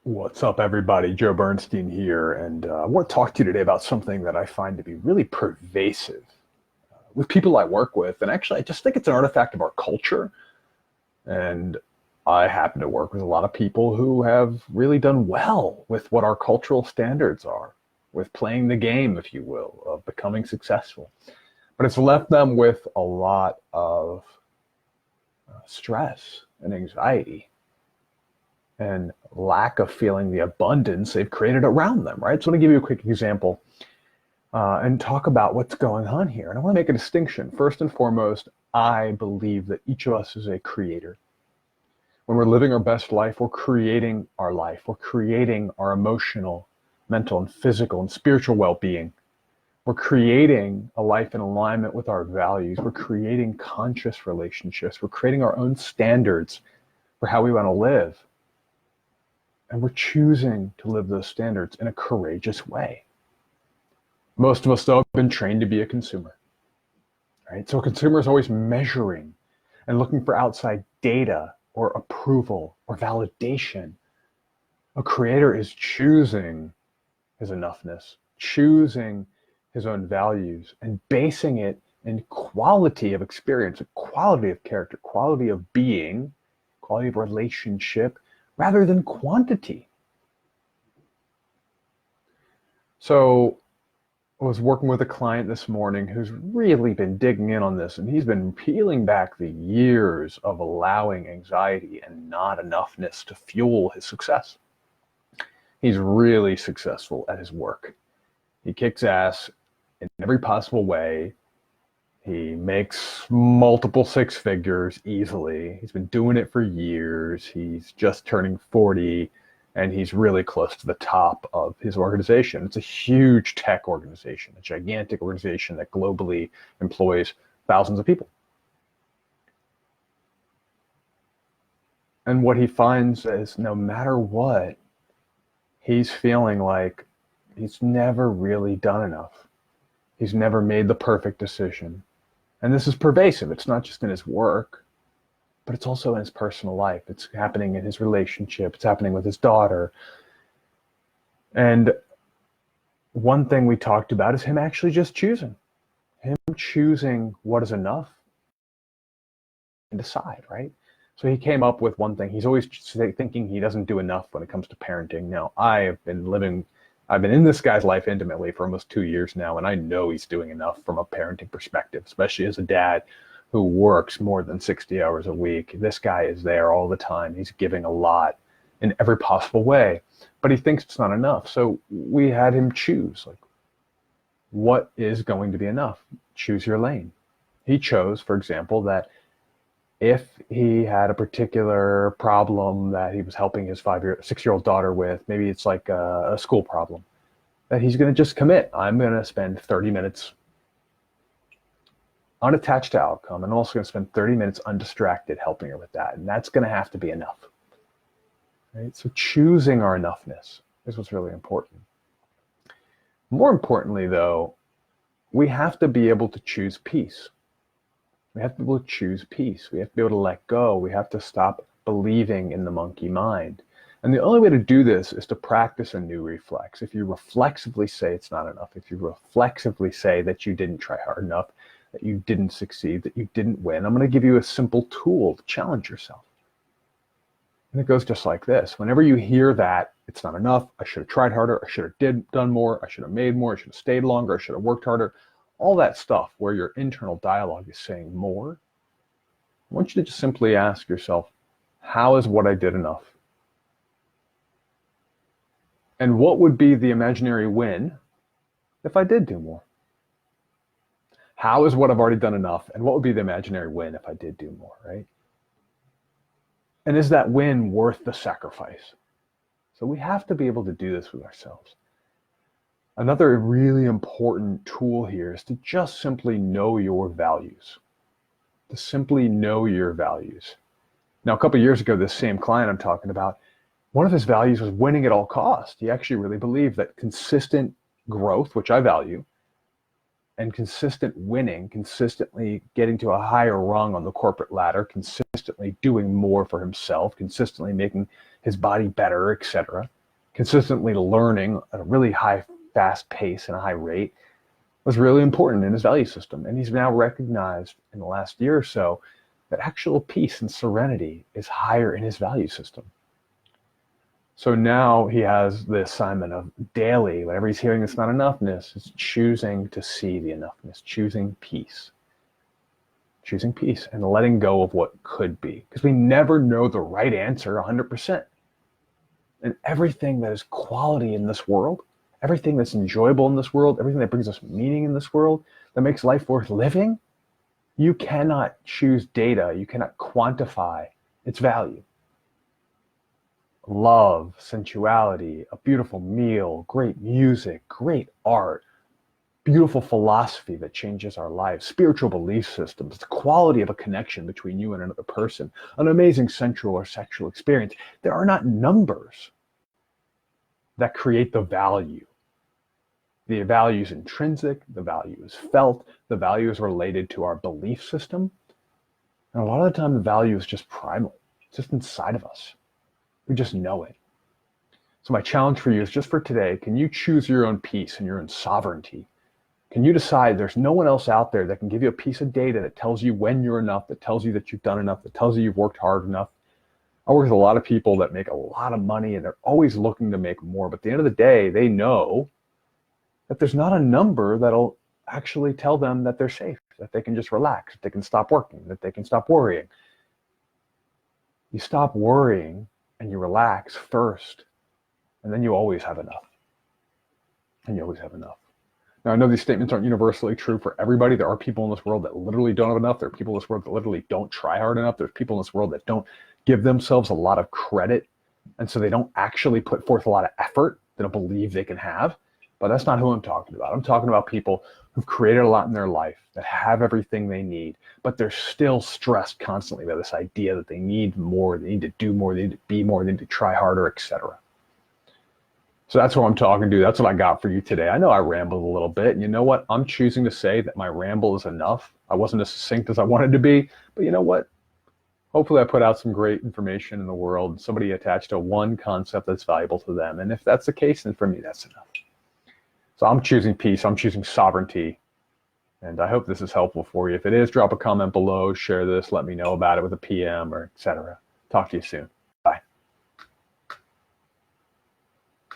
What's up, everybody? Joe Bernstein here, and I want to talk to you today about something that I find to be really pervasive with people I work with. And actually, I just think it's an artifact of our culture. And I happen to work with a lot of people who have really done well with what our cultural standards are, with playing the game, if you will, of becoming successful. But it's left them with a lot of stress and anxiety and lack of feeling the abundance they've created around them, right? So I'm going to give you a quick example and talk about what's going on here. And I want to make a distinction. First and foremost, I believe that each of us is a creator. When we're living our best life, we're creating our life. We're creating our emotional, mental, and physical and spiritual well-being. We're creating a life in alignment with our values. We're creating conscious relationships. We're creating our own standards for how we want to live. And we're choosing to live those standards in a courageous way. Most of us, though, have been trained to be a consumer, right? So a consumer is always measuring and looking for outside data or approval or validation. A creator is choosing his enoughness, choosing his own values, and basing it in quality of experience, quality of character, quality of being, quality of relationship, rather than quantity. So I was working with a client this morning who's really been digging in on this, and he's been peeling back the years of allowing anxiety and not enoughness to fuel his success. He's really successful at his work. He kicks ass in every possible way. He makes multiple six figures easily. He's been doing it for years. He's just turning 40, and he's really close to the top of his organization. It's a huge tech organization, a gigantic organization that globally employs thousands of people. And what he finds is no matter what, he's feeling like he's never really done enough. He's never made the perfect decision. And this is pervasive. It's not just in his work, but it's also in his personal life. It's happening in his relationship. It's happening with his daughter. And one thing we talked about is him actually just choosing what is enough and decide, right? So he came up with one thing. He's always thinking he doesn't do enough when it comes to parenting. Now, I've been in this guy's life intimately for almost 2 years now, and I know he's doing enough from a parenting perspective, especially as a dad who works more than 60 hours a week. This guy is there all the time. He's giving a lot in every possible way, but he thinks it's not enough. So we had him choose, like, what is going to be enough? Choose your lane. He chose, for example, that if he had a particular problem that he was helping his 6-year-old daughter with, maybe it's like a school problem, that he's going to just commit. I'm going to spend 30 minutes unattached to outcome, and I'm also going to spend 30 minutes undistracted helping her with that. And that's going to have to be enough. Right? So choosing our enoughness is what's really important. More importantly, though, we have to be able to choose peace. We have to be able to choose peace. We have to be able to let go. We have to stop believing in the monkey mind. And the only way to do this is to practice a new reflex. If you reflexively say it's not enough, if you reflexively say that you didn't try hard enough, that you didn't succeed, that you didn't win, I'm going to give you a simple tool to challenge yourself. And it goes just like this. Whenever you hear that, it's not enough, I should have tried harder, I should have done more, I should have made more, I should have stayed longer, I should have worked harder, all that stuff where your internal dialogue is saying more, I want you to just simply ask yourself, how is what I did enough? And what would be the imaginary win if I did do more? How is what I've already done enough? And what would be the imaginary win if I did do more, right? And is that win worth the sacrifice? So we have to be able to do this with ourselves. Another really important tool here is to just simply know your values. To simply know your values. Now, a couple of years ago, this same client I'm talking about, one of his values was winning at all costs. He actually really believed that consistent growth, which I value, and consistent winning, consistently getting to a higher rung on the corporate ladder, consistently doing more for himself, consistently making his body better, etc., consistently learning at a really high, fast pace and a high rate was really important in his value system. And he's now recognized in the last year or so that actual peace and serenity is higher in his value system. So now he has the assignment of daily, whenever he's hearing it's not enoughness, is choosing to see the enoughness, choosing peace and letting go of what could be. Because we never know the right answer 100%. And everything that is quality in this world, everything that's enjoyable in this world, everything that brings us meaning in this world, that makes life worth living, you cannot choose data, you cannot quantify its value. Love, sensuality, a beautiful meal, great music, great art, beautiful philosophy that changes our lives, spiritual belief systems, the quality of a connection between you and another person, an amazing sensual or sexual experience. There are not numbers that create the value. The value is intrinsic, the value is felt, the value is related to our belief system. And a lot of the time the value is just primal, it's just inside of us. We just know it. So my challenge for you is just for today, can you choose your own peace and your own sovereignty? Can you decide there's no one else out there that can give you a piece of data that tells you when you're enough, that tells you that you've done enough, that tells you you've worked hard enough? I work with a lot of people that make a lot of money and they're always looking to make more. But at the end of the day, they know that there's not a number that'll actually tell them that they're safe, that they can just relax, that they can stop working, that they can stop worrying. You stop worrying and you relax first, and then you always have enough. And you always have enough. Now, I know these statements aren't universally true for everybody. There are people in this world that literally don't have enough. There are people in this world that literally don't try hard enough. There's people in this world that don't give themselves a lot of credit, and so they don't actually put forth a lot of effort. They don't believe they can have. But that's not who I'm talking about. I'm talking about people who've created a lot in their life, that have everything they need, but they're still stressed constantly by this idea that they need more, they need to do more, they need to be more, they need to try harder, etc. So that's what I'm talking to. That's what I got for you today. I know I rambled a little bit, and you know what? I'm choosing to say that my ramble is enough. I wasn't as succinct as I wanted to be, but you know what? Hopefully I put out some great information in the world, somebody attached to one concept that's valuable to them. And if that's the case, then for me, that's enough. So I'm choosing peace, I'm choosing sovereignty, and I hope this is helpful for you. If it is, drop a comment below, share this, let me know about it with a PM or etc. Talk to you soon.